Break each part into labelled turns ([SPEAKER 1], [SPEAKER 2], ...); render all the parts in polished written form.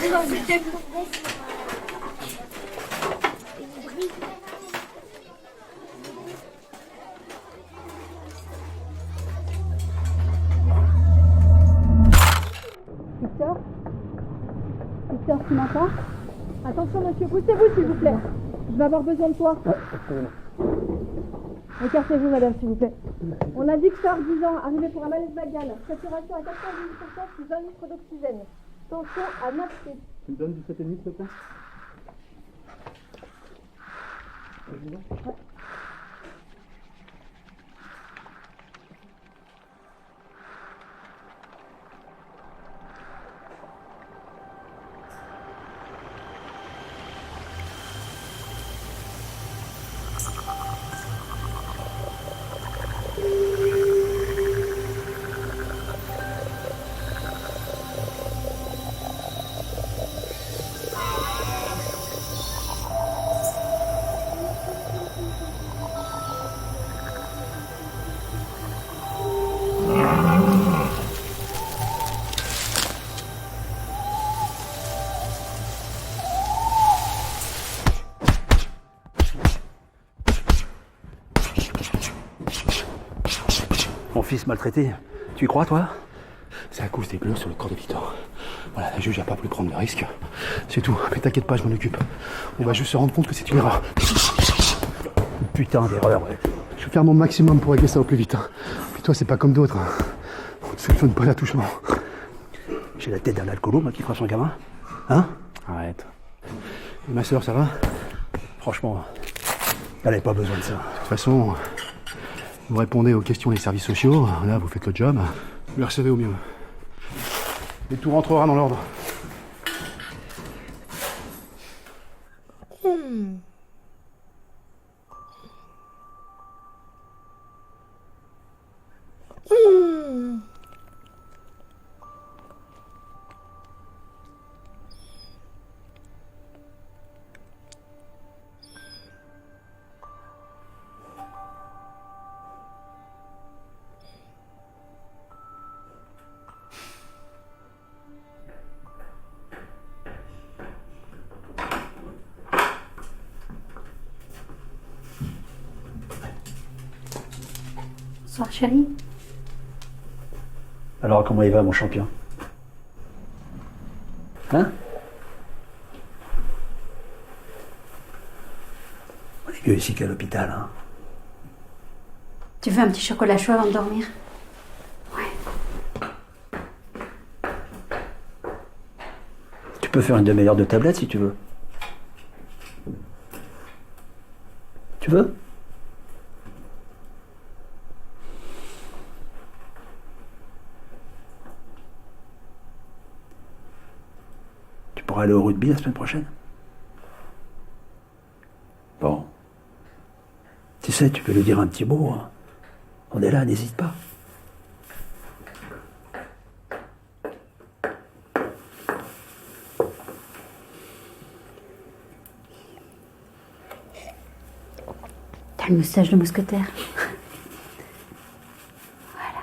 [SPEAKER 1] Victor? Victor, tu m'entends? Attention monsieur, poussez-vous s'il vous plaît. Je vais avoir besoin de toi. Écartez-vous madame s'il vous plaît. On a Victor, 10 ans, arrivé pour un malaise vagal. Saturation à 98% sous 20 litres d'oxygène. Tension à 9.
[SPEAKER 2] Tu me donnes du 7,5 s'il te plaît?
[SPEAKER 1] Ouais.
[SPEAKER 3] Mon fils maltraité, tu y crois toi?
[SPEAKER 2] C'est à cause des bleus sur le corps de Victor. Voilà, la juge n'a pas voulu prendre le risque. C'est tout, mais t'inquiète pas, je m'en occupe. On va juste se rendre compte que c'est une erreur.
[SPEAKER 3] Putain d'erreur, ouais.
[SPEAKER 2] Je vais faire mon maximum pour régler ça au plus vite. Puis toi, c'est pas comme d'autres. On ne soupçonne pas l'attouchement.
[SPEAKER 3] J'ai la tête d'un alcoolo, moi, qui fera son gamin. Hein?
[SPEAKER 2] Arrête. Et ma soeur, ça va?
[SPEAKER 3] Franchement, elle n'avait pas besoin de ça.
[SPEAKER 2] De toute façon, vous répondez aux questions des services sociaux. Là, vous faites le job. Vous le recevez au mieux. Et tout rentrera dans l'ordre.
[SPEAKER 1] Bonsoir chérie.
[SPEAKER 3] Alors, comment il va, mon champion? Hein? On est mieux ici qu'à l'hôpital, hein?
[SPEAKER 1] Tu veux un petit chocolat chaud avant de dormir? Ouais.
[SPEAKER 3] Tu peux faire une demi-heure de tablette si tu veux. Tu veux? Tu pourras aller au rugby la semaine prochaine? Bon. Tu sais, tu peux lui dire un petit mot, hein. On est là, n'hésite pas.
[SPEAKER 1] T'as le moustache de mousquetaire. Voilà.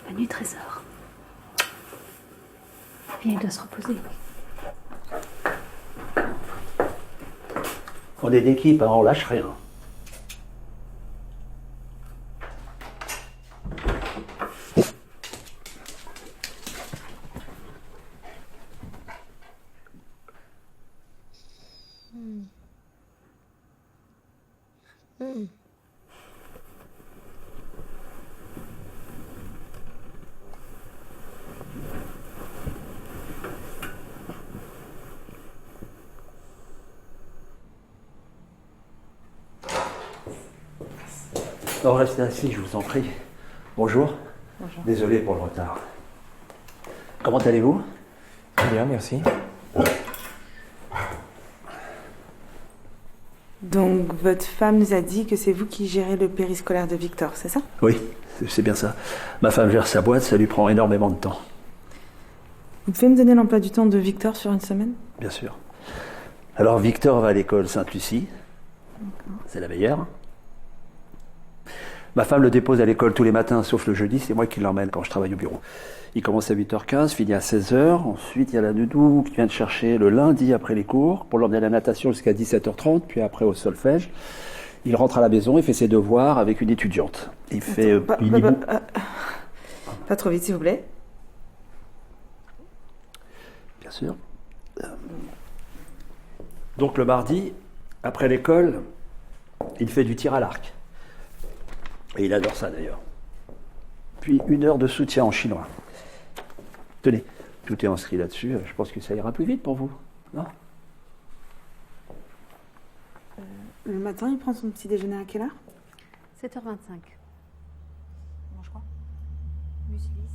[SPEAKER 1] La nuit trésor. Viens, il doit se reposer.
[SPEAKER 3] On est d'équipe, hein, on lâche rien. Non, restez assis, je vous en prie. Bonjour.
[SPEAKER 4] Bonjour.
[SPEAKER 3] Désolé pour le retard. Comment allez-vous?
[SPEAKER 4] Très bien, merci. Donc, votre femme nous a dit que c'est vous qui gérez le périscolaire de Victor, c'est ça?
[SPEAKER 3] Oui, c'est bien ça. Ma femme gère sa boîte, ça lui prend énormément de temps.
[SPEAKER 4] Vous pouvez me donner l'emploi du temps de Victor sur une semaine?
[SPEAKER 3] Bien sûr. Alors, Victor va à l'école Sainte-Lucie. C'est la meilleure. Ma femme le dépose à l'école tous les matins, sauf le jeudi, c'est moi qui l'emmène quand je travaille au bureau. Il commence à 8h15, finit à 16h. Ensuite, il y a la nounou qui vient le chercher le lundi après les cours pour l'emmener à la natation jusqu'à 17h30, puis après au solfège. Il rentre à la maison, il fait ses devoirs avec une étudiante. Il fait...
[SPEAKER 4] Pas trop vite, s'il vous plaît.
[SPEAKER 3] Bien sûr. Donc le mardi, après l'école, il fait du tir à l'arc. Et il adore ça d'ailleurs. Puis 1 heure de soutien en chinois. Tenez, tout est inscrit là-dessus. Je pense que ça ira plus vite pour vous, non?
[SPEAKER 4] Le matin, il prend son petit déjeuner à quelle heure?
[SPEAKER 1] 7h25.
[SPEAKER 5] Mange quoi? Muesli, céréales.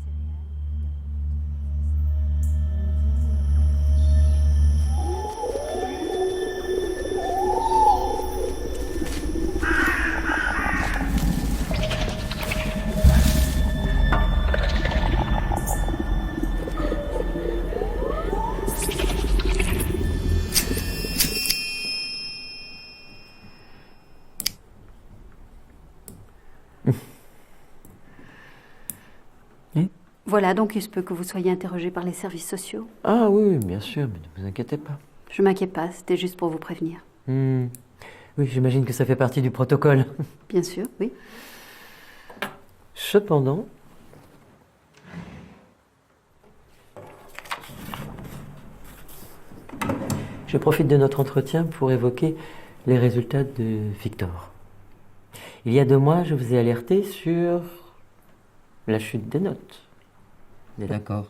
[SPEAKER 5] Voilà, donc il se peut que vous soyez interrogé par les services sociaux.
[SPEAKER 6] Ah oui, bien sûr, mais ne vous inquiétez pas.
[SPEAKER 1] Je m'inquiète pas, c'était juste pour vous prévenir.
[SPEAKER 6] Oui, j'imagine que ça fait partie du protocole.
[SPEAKER 1] Bien sûr, oui.
[SPEAKER 6] Cependant, je profite de notre entretien pour évoquer les résultats de Victor. Il y a 2 mois, je vous ai alerté sur la chute des notes. On est d'accord.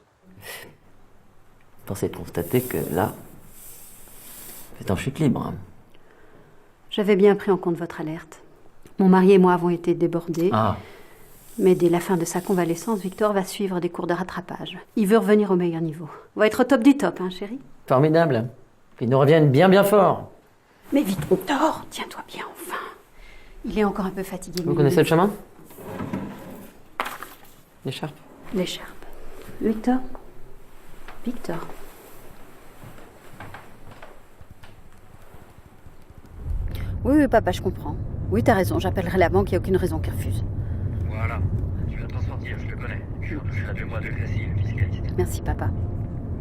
[SPEAKER 6] Force est de constater que là, c'est en chute libre.
[SPEAKER 1] J'avais bien pris en compte votre alerte. Mon mari et moi avons été débordés.
[SPEAKER 6] Ah,
[SPEAKER 1] Mais dès la fin de sa convalescence, Victor va suivre des cours de rattrapage. Il veut revenir au meilleur niveau. On va être au top du top, hein, chérie?
[SPEAKER 6] formidable. Ils nous reviennent bien bien fort.
[SPEAKER 1] Mais Victor, tiens-toi bien enfin. Il est encore un peu fatigué.
[SPEAKER 6] Vous
[SPEAKER 1] mais
[SPEAKER 6] connaissez le chemin? L'écharpe.
[SPEAKER 1] L'écharpe. Victor? Victor? Oui, papa, je comprends. Oui, t'as raison, j'appellerai la banque, il n'y a aucune raison qu'ils refusent.
[SPEAKER 7] Voilà, tu vas t'en sortir, je le connais. Je retoucherai 2 mois de crédit, fiscaliste.
[SPEAKER 1] Merci, papa.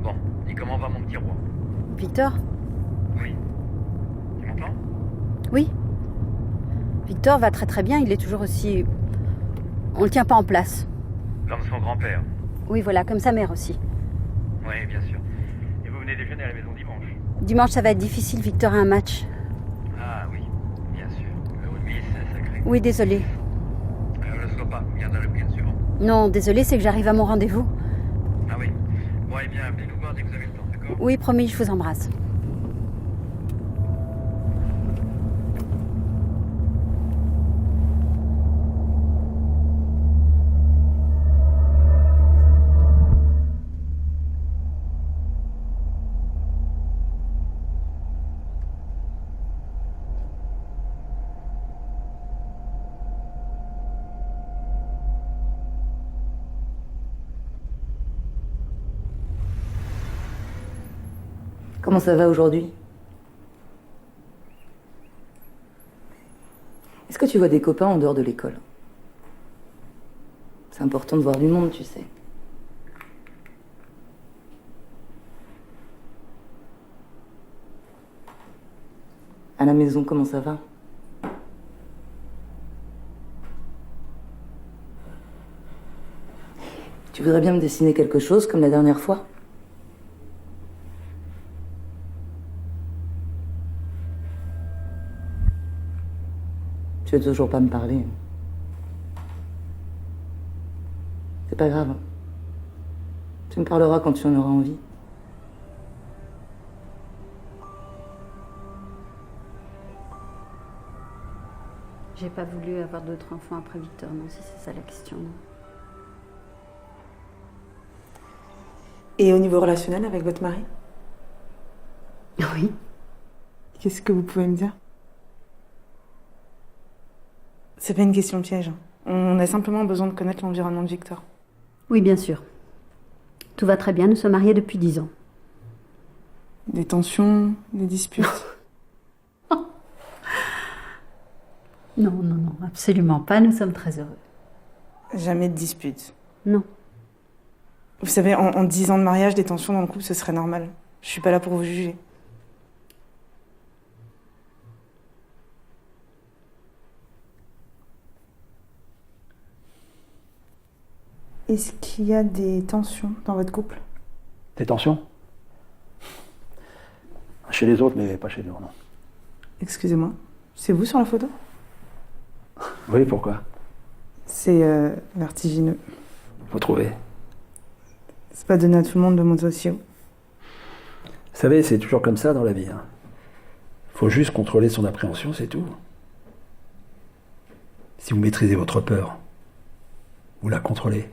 [SPEAKER 7] Bon, et comment va mon petit roi?
[SPEAKER 1] Victor?
[SPEAKER 7] Oui. Tu m'entends?
[SPEAKER 1] Oui. Victor va très très bien, il est toujours aussi... On le tient pas en place.
[SPEAKER 7] Comme son grand-père.
[SPEAKER 1] Oui, voilà, comme sa mère aussi.
[SPEAKER 7] Oui, bien sûr. Et vous venez déjeuner à la maison dimanche?
[SPEAKER 1] Dimanche, ça va être difficile, Victor a un match.
[SPEAKER 7] Ah oui, bien sûr. Le rugby, c'est sacré.
[SPEAKER 1] Oui, désolé.
[SPEAKER 7] Le sois pas, viendra le week-end suivant.
[SPEAKER 1] Non, désolé, c'est que j'arrive à mon rendez-vous.
[SPEAKER 7] Ah oui. Bon, eh bien, venez nous voir dès que vous avez le temps, d'accord?
[SPEAKER 1] Oui, promis, je vous embrasse.
[SPEAKER 5] Comment ça va aujourd'hui? Est-ce que tu vois des copains en dehors de l'école? C'est important de voir du monde, tu sais. À la maison, comment ça va? Tu voudrais bien me dessiner quelque chose comme la dernière fois? Tu veux toujours pas me parler. C'est pas grave. Tu me parleras quand tu en auras envie.
[SPEAKER 1] J'ai pas voulu avoir d'autres enfants après Victor, non, si c'est ça la question. Non.
[SPEAKER 4] Et au niveau relationnel avec votre mari?
[SPEAKER 1] Oui.
[SPEAKER 4] Qu'est-ce que vous pouvez me dire? C'est pas une question piège. On a simplement besoin de connaître l'environnement de Victor.
[SPEAKER 1] Oui, bien sûr. Tout va très bien, nous sommes mariés depuis 10 ans.
[SPEAKER 4] Des tensions, des disputes.
[SPEAKER 8] Non, non, non, absolument pas. Nous sommes très heureux.
[SPEAKER 4] Jamais de dispute.
[SPEAKER 8] Non.
[SPEAKER 4] Vous savez, en 10 ans de mariage, des tensions dans le couple, ce serait normal. Je suis pas là pour vous juger. Est-ce qu'il y a des tensions dans votre couple?
[SPEAKER 3] Des tensions? Chez les autres, mais pas chez nous, non.
[SPEAKER 4] Excusez-moi, c'est vous sur la photo?
[SPEAKER 3] Oui, pourquoi?
[SPEAKER 4] C'est vertigineux.
[SPEAKER 3] Faut trouver.
[SPEAKER 4] C'est pas donné à tout le monde de monter aussi haut.
[SPEAKER 3] Vous savez, c'est toujours comme ça dans la vie. Faut juste contrôler son appréhension, c'est tout. Si vous maîtrisez votre peur, vous la contrôlez,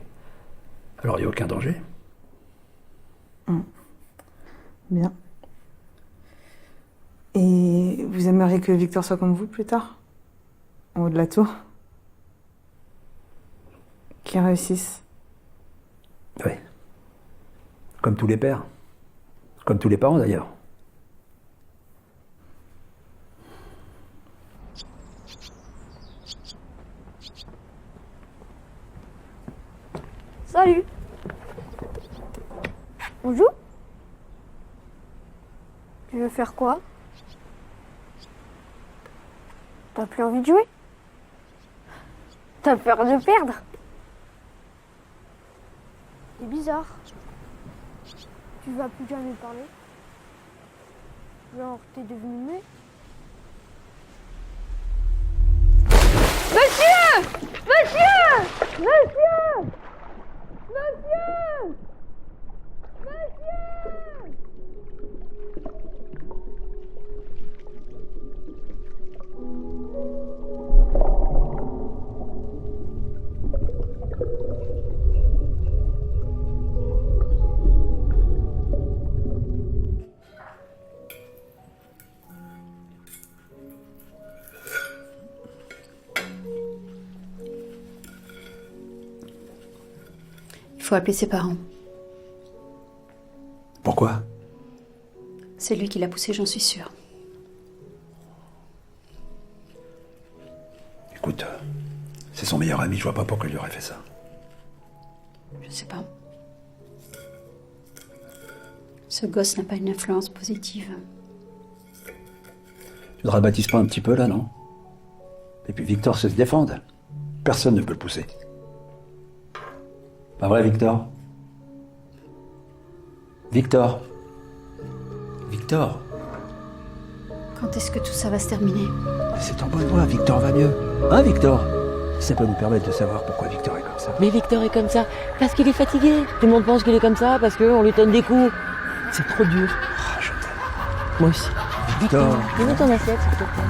[SPEAKER 3] alors il n'y a aucun danger.
[SPEAKER 4] Bien. Et vous aimeriez que Victor soit comme vous plus tard? En haut de la tour? Qu'il réussisse?
[SPEAKER 3] Oui. Comme tous les pères. Comme tous les parents d'ailleurs.
[SPEAKER 1] Salut. On joue? Tu veux faire quoi? T'as plus envie de jouer? T'as peur de perdre? C'est bizarre. Tu vas plus jamais parler? Genre, t'es devenu muet? Monsieur! Monsieur! Monsieur! Monsieur! Monsieur!
[SPEAKER 8] Il faut appeler ses parents.
[SPEAKER 3] Pourquoi?
[SPEAKER 8] C'est lui qui l'a poussé, j'en suis sûre.
[SPEAKER 3] Écoute, c'est son meilleur ami, je vois pas pourquoi il lui aurait fait ça.
[SPEAKER 8] Je sais pas. Ce gosse n'a pas une influence positive.
[SPEAKER 3] Tu dramatises pas un petit peu là, non? Et puis Victor sait se défendre. Personne ne peut le pousser. Pas vrai, Victor? Victor? Victor?
[SPEAKER 8] Quand est-ce que tout ça va se terminer?
[SPEAKER 3] C'est en bonne voie, Victor va mieux. Hein, Victor? Ça peut nous permettre de savoir pourquoi Victor est comme ça.
[SPEAKER 6] Mais Victor est comme ça parce qu'il est fatigué. Tout le monde pense qu'il est comme ça parce qu'on lui donne des coups. C'est trop dur.
[SPEAKER 3] Ah, je t'aime.
[SPEAKER 6] Moi aussi.
[SPEAKER 3] Victor!
[SPEAKER 6] Donne-moi ton assiette, s'il te plaît.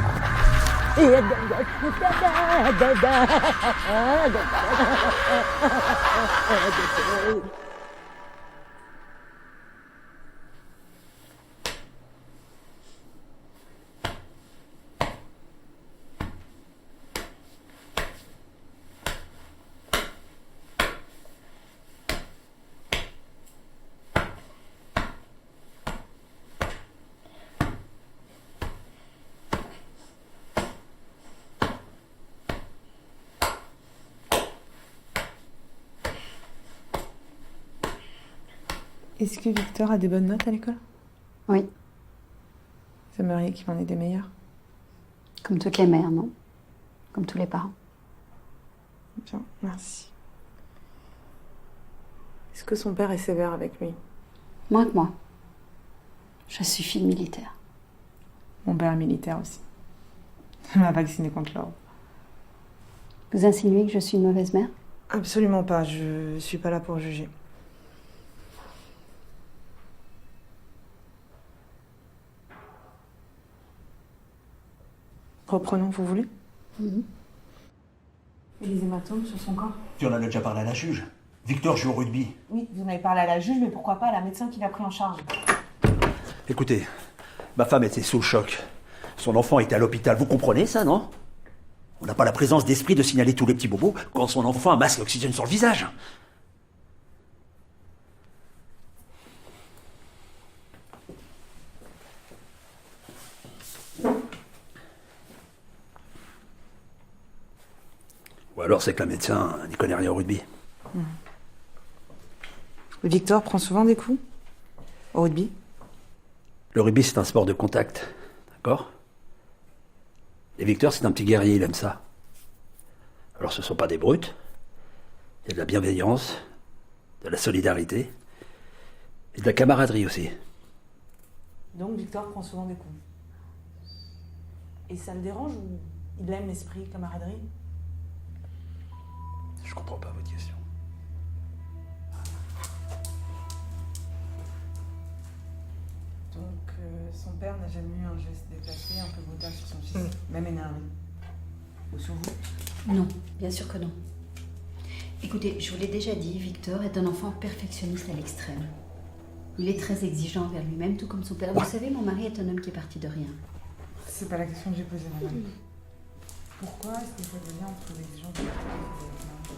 [SPEAKER 4] Est-ce que Victor a des bonnes notes à l'école?
[SPEAKER 8] Oui,
[SPEAKER 4] Vous aimeriez qu'il en ait des meilleures?
[SPEAKER 8] comme toutes les mères, non? Comme tous les parents.
[SPEAKER 4] Bien, merci. Est-ce que son père est sévère avec lui?
[SPEAKER 8] Moins que moi. Je suis fille militaire.
[SPEAKER 4] Mon père est militaire aussi. Il m'a vacciné contre l'ordre.
[SPEAKER 8] Vous insinuez que je suis une mauvaise mère?
[SPEAKER 4] Absolument pas, je suis pas là pour juger. Reprenons, vous voulez? Et les hématomes sur son corps?
[SPEAKER 3] Tu en as déjà parlé à la juge. Victor joue au rugby.
[SPEAKER 4] Oui, vous en avez parlé à la juge, mais pourquoi pas à la médecin qui l'a pris en charge?
[SPEAKER 3] Écoutez, ma femme était sous le choc. Son enfant était à l'hôpital. Vous comprenez ça, non? On n'a pas la présence d'esprit de signaler tous les petits bobos quand son enfant a un masque d'oxygène sur le visage. Ou alors c'est que le médecin n'y connaît rien au rugby.
[SPEAKER 4] Victor prend souvent des coups au rugby.
[SPEAKER 3] Le rugby, c'est un sport de contact, d'accord? Et Victor, c'est un petit guerrier, il aime ça. Alors ce ne sont pas des brutes. Il y a de la bienveillance, de la solidarité et de la camaraderie aussi.
[SPEAKER 4] Donc Victor prend souvent des coups. Et ça le dérange ou il aime l'esprit camaraderie?
[SPEAKER 3] Je comprends pas votre question.
[SPEAKER 4] Donc son père n'a jamais eu un geste déplacé, un peu brutal sur son fils, même énervé. Ou sur vous?
[SPEAKER 8] Non, bien sûr que non. Écoutez, je vous l'ai déjà dit, Victor est un enfant perfectionniste à l'extrême. Il est très exigeant envers lui-même, tout comme son père. Vous savez, mon mari est un homme qui est parti de rien.
[SPEAKER 4] C'est pas la question que j'ai posée, madame. Pourquoi est-ce que vous faites le lien entre l'exigence de Victor et votre mari?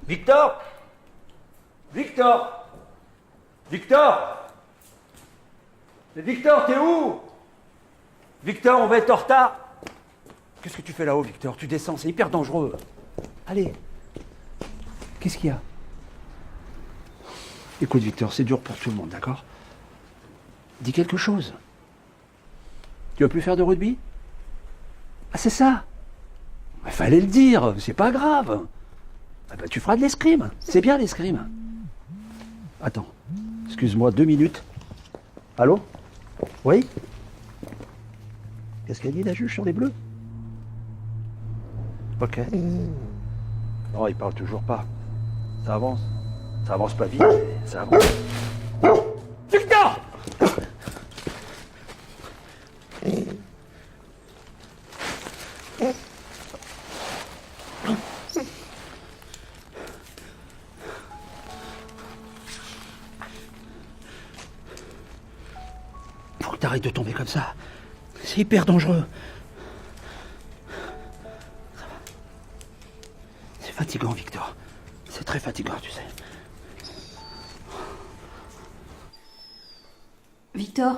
[SPEAKER 3] Victor! Victor! Victor! Mais Victor, t'es où? Victor, on va être en retard. Qu'est-ce que tu fais là-haut, Victor? Tu descends, c'est hyper dangereux. Allez. Qu'est-ce qu'il y a? Écoute, Victor, c'est dur pour tout le monde, d'accord? Dis quelque chose. Tu veux plus faire de rugby? Ah, c'est ça? Il fallait le dire, c'est pas grave. Ah bah, tu feras de l'escrime, c'est bien l'escrime. Attends, excuse-moi, 2 minutes. Allô? Oui? Qu'est-ce qu'elle dit, la juge, sur les bleus? Ok. Non, il parle toujours pas. Ça avance. Ça avance pas vite, mais ça avance. Victor! Faut que t'arrêtes de tomber comme ça. C'est hyper dangereux. C'est fatigant, Victor. C'est très fatigant, tu sais.
[SPEAKER 8] Victor?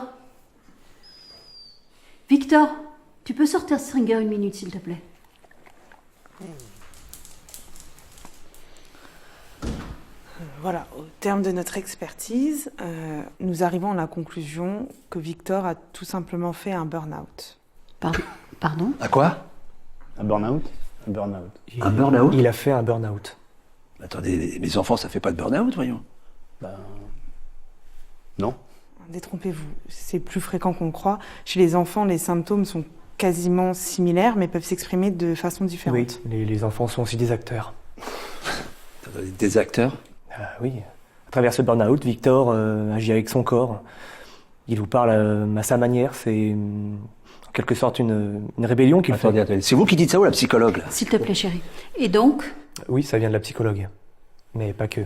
[SPEAKER 8] Victor, tu peux sortir Stringer 1 minute, s'il te plaît?
[SPEAKER 4] Voilà, au terme de notre expertise, nous arrivons à la conclusion que Victor a tout simplement fait un burn-out.
[SPEAKER 8] Pardon?
[SPEAKER 3] À quoi?
[SPEAKER 2] Un burn-out? Un burn-out.
[SPEAKER 3] Un burn-out?
[SPEAKER 9] Il a fait un burn-out.
[SPEAKER 3] Attendez, mes enfants, ça fait pas de burn-out, voyons.
[SPEAKER 2] Non.
[SPEAKER 4] Détrompez-vous, c'est plus fréquent qu'on le croit. Chez les enfants, les symptômes sont quasiment similaires, mais peuvent s'exprimer de façon différente.
[SPEAKER 9] Oui, les enfants sont aussi des acteurs.
[SPEAKER 3] Des acteurs?
[SPEAKER 9] Oui. À travers ce burn-out, Victor agit avec son corps. Il vous parle à sa manière. C'est en quelque sorte une rébellion qu'il fait.
[SPEAKER 3] Attendez, c'est vous qui dites ça ou la psychologue là?
[SPEAKER 8] S'il te plaît, chérie. Et donc?
[SPEAKER 9] Oui, ça vient de la psychologue. Mais pas que.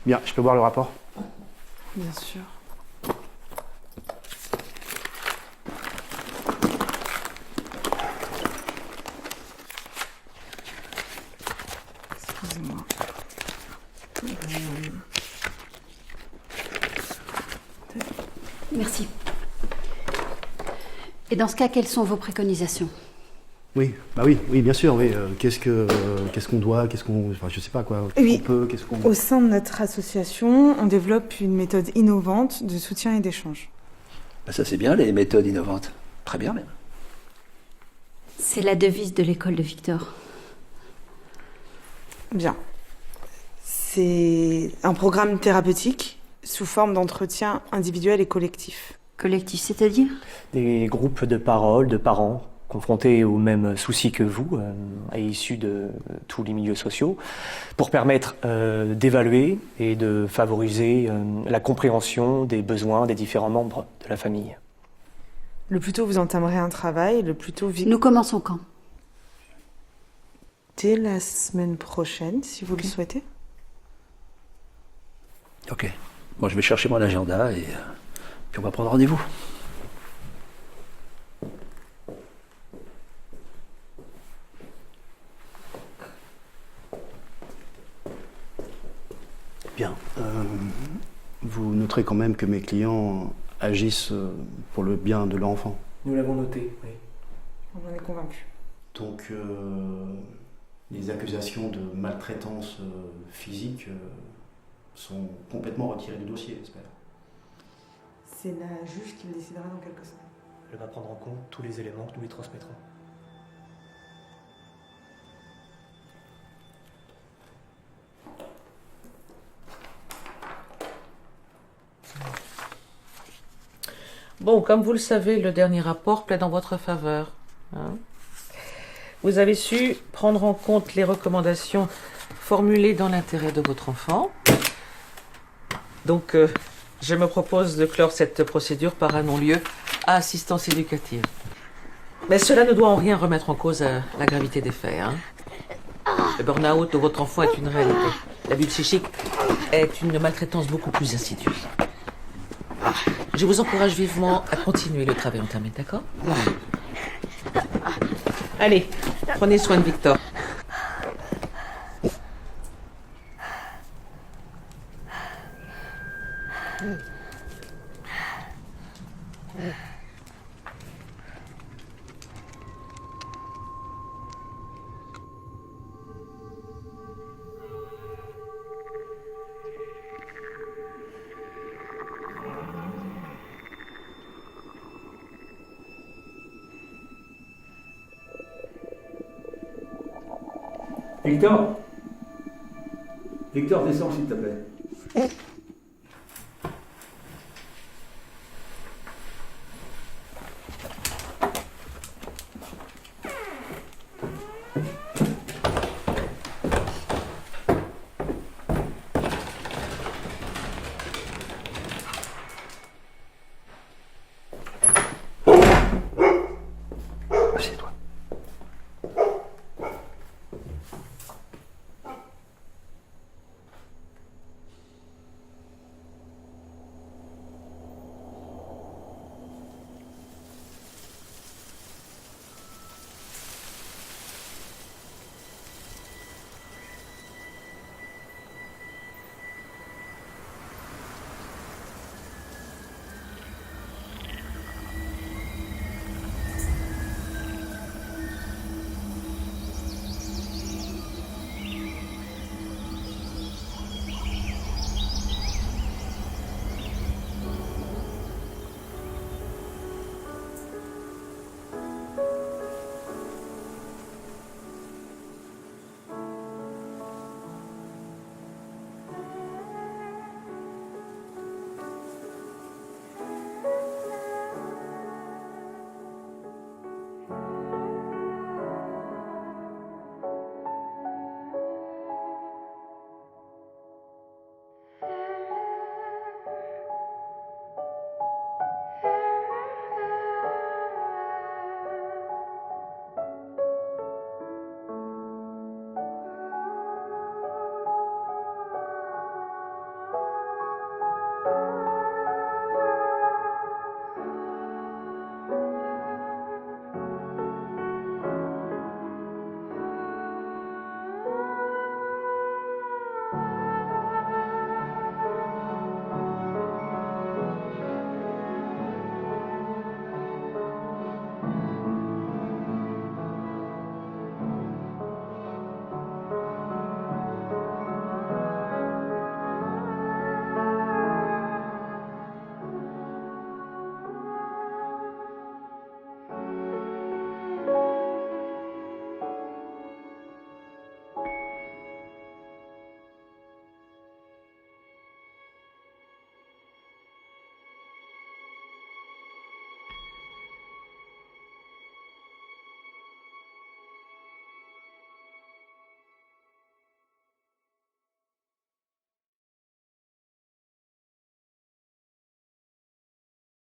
[SPEAKER 2] Bien, je peux voir le rapport?
[SPEAKER 4] Bien sûr. Excusez-moi.
[SPEAKER 8] Merci. Et dans ce cas, quelles sont vos préconisations?
[SPEAKER 2] Oui, bah oui, bien sûr, oui. Qu'est-ce qu'on doit, enfin, je sais pas quoi.
[SPEAKER 4] Oui.
[SPEAKER 2] Qu'est-ce qu'on
[SPEAKER 4] Au sein de notre association, on développe une méthode innovante de soutien et d'échange.
[SPEAKER 3] Bah, ça c'est bien, les méthodes innovantes. Très bien même.
[SPEAKER 8] C'est la devise de l'école de Victor.
[SPEAKER 4] Bien. C'est un programme thérapeutique sous forme d'entretien individuel et collectif.
[SPEAKER 8] Collectif, c'est-à-dire?
[SPEAKER 9] Des groupes de parole, de parents, confrontés aux mêmes soucis que vous, et issus de tous les milieux sociaux, pour permettre d'évaluer et de favoriser la compréhension des besoins des différents membres de la famille.
[SPEAKER 4] Le plus tôt vous entamerez un travail, le plus tôt...
[SPEAKER 8] Nous commençons quand?
[SPEAKER 4] Dès la semaine prochaine, si vous le souhaitez.
[SPEAKER 3] Ok. Moi je vais chercher mon agenda et puis on va prendre rendez-vous.
[SPEAKER 2] Bien. Vous noterez quand même que mes clients agissent pour le bien de l'enfant.
[SPEAKER 9] Nous l'avons noté, oui.
[SPEAKER 4] On en est convaincu.
[SPEAKER 2] Donc, les accusations de maltraitance physique sont complètement retirées du dossier, j'espère.
[SPEAKER 4] C'est la juge qui le décidera dans quelques semaines.
[SPEAKER 9] Elle va prendre en compte tous les éléments que nous lui transmettrons.
[SPEAKER 10] Bon, comme vous le savez, le dernier rapport plaide en votre faveur. Hein. Vous avez su prendre en compte les recommandations formulées dans l'intérêt de votre enfant. Donc, je me propose de clore cette procédure par un non-lieu à assistance éducative. Mais cela ne doit en rien remettre en cause la gravité des faits. Hein. Le burn-out de votre enfant est une réalité. L'abus psychique est une maltraitance beaucoup plus insidieuse. Je vous encourage vivement à continuer le travail entamé, d'accord? Allez, prenez soin de Victor.
[SPEAKER 3] Victor Victor, descends s'il te plaît.